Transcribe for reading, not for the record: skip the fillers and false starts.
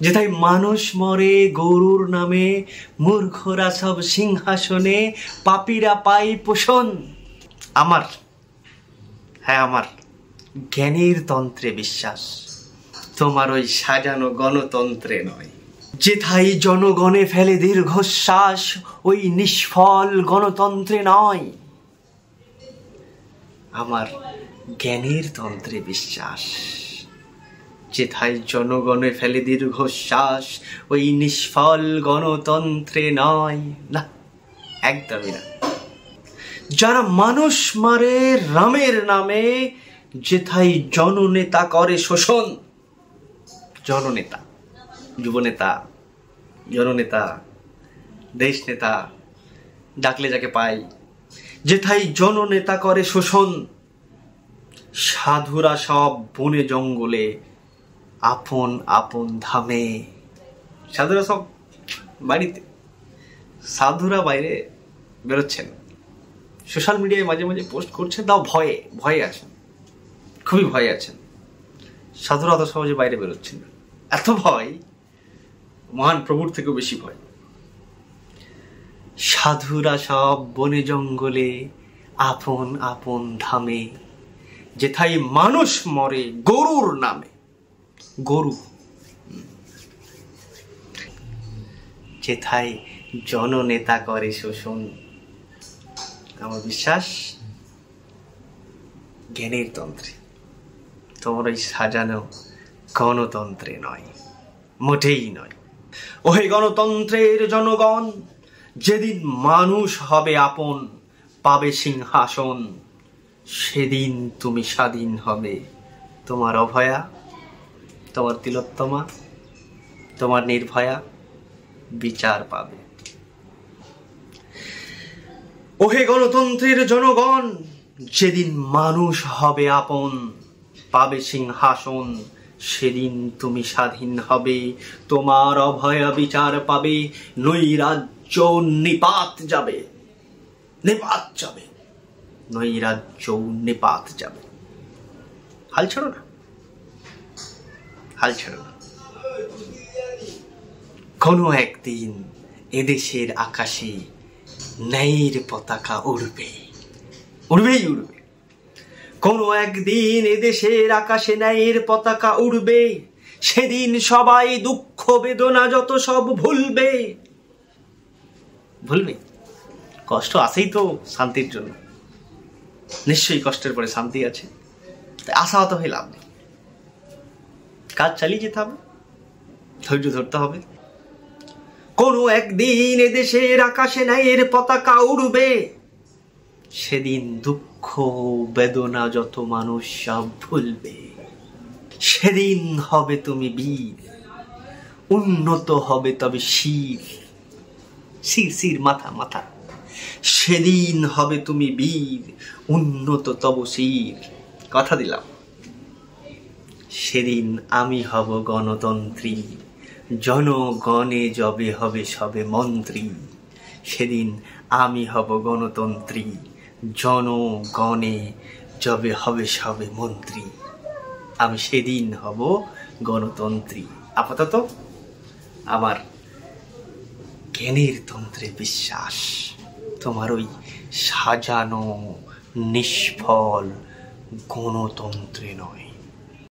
যেথায় মানুষ মরে গরুর নামে, মূর্খরা সব সিংহাসনে, পাপীরা পাই পোষণ। আমার, হ্যাঁ আমার জ্ঞানের তন্ত্রে বিশ্বাস, তোমার ওই সাজানো গণতন্ত্রে নয়। যেথায় জনগণে ফেলে দীর্ঘশ্বাস, ওই নিষ্ফল গণতন্ত্রে নয়। আমার জ্ঞানের তন্ত্রে বিশ্বাস, যেথায় জনগণে ফেলে দীর্ঘশ্বাস, ওই নিষ্ফল গণতন্ত্রে নয়। না, একদমই না। যারা মানুষ মারে রামের নামে, যেথায় জননেতা করে শোষণ। জননেতা, যুবনেতা, জননেতা, দেশ নেতা, ডাকলে যাকে পাই। যেথায় জননেতা করে শোষণ, সাধুরা সব বনে জঙ্গলে, আপন আপন ধামে। সাধুরা সব বাড়িতে, সাধুরা বাইরে বেরোচ্ছেন, সোশ্যাল মিডিয়ায় মাঝে মাঝে পোস্ট করছেন, তাও ভয়ে ভয়ে আছেন, খুবই ভয়ে আছেন। সাধুরা অত সহজে বাইরে বেরোচ্ছেন না। এত ভয়, মহান প্রভুর থেকেও বেশি ভয়। সাধুরা সব বনে জঙ্গলে, আপন আপন ধামে। যেথায় মানুষ মরে গরুর নামে, গরু। যেথায় জননেতা করে শোষণ। আমার বিশ্বাস জ্ঞানের তন্ত্রে, তোমার ওই সাজানো গণতন্ত্রে নয়, মোটেই নয়। ওহে গণতন্ত্রের জনগণ, যেদিন মানুষ হবে আপন, পাবে সিংহাসন, সেদিন তুমি স্বাধীন হবে। তোমার অভয়া, তোমার তিলোত্তমা, তোমার নির্ভয়া বিচার পাবে। ওহে গণতন্ত্রের জনগণ, যেদিন মানুষ হবে আপন, পাবে সিংহাসন, সেদিন তুমি স্বাধীন হবে। তোমার অভয়া বিচার পাবে। নৈরাজ্য নিপাত যাবে, নিপাত যাবে, নৈরাজ্য নিপাত যাবে। হাল ছাড়ো না, হাল ছাড়ো না। কোনো একদিন এদেশের আকাশে ন্যায়ের পতাকা উড়বে, উড়বেই উড়বে। কোনো একদিন এদেশের আকাশে ন্যায়ের পতাকা উড়বে। সেদিন সবাই দুঃখ বেদনা যত সব ভুলবে। ভুলবে, কষ্ট আছেই তো শান্তির জন্য, নিশ্চয়ই কষ্টের পরে শান্তি আছে। আশাহত হয়ে লাভ নেই, কাজ চালিয়ে যেতে হবে, ধৈর্য ধরতে হবে। কোনো একদিন এদেশের আকাশে ন্যায়ের পতাকা উড়বে। সেদিন দুঃখ বেদনা যত মানুষ সব ভুলবে। সেদিন হবে তুমি বীর, উন্নত হবে তবে শির, শির শির মাথা মাথা। সেদিন হবে তুমি বীর, উন্নত তব শির। কথা দিলাম, সেদিন আমি হব গণতন্ত্রী, জনগণে যবে হবে সবে মন্ত্রী। সেদিন আমি হব গণতন্ত্রী, জনগণে যবে হবে সবে মন্ত্রী। আমি সেদিন হব গণতন্ত্রী। আপাতত আমার জ্ঞানের তন্ত্রে বিশ্বাস, তোমার ওই সাজানো নিষ্ফল গণতন্ত্রে নয়।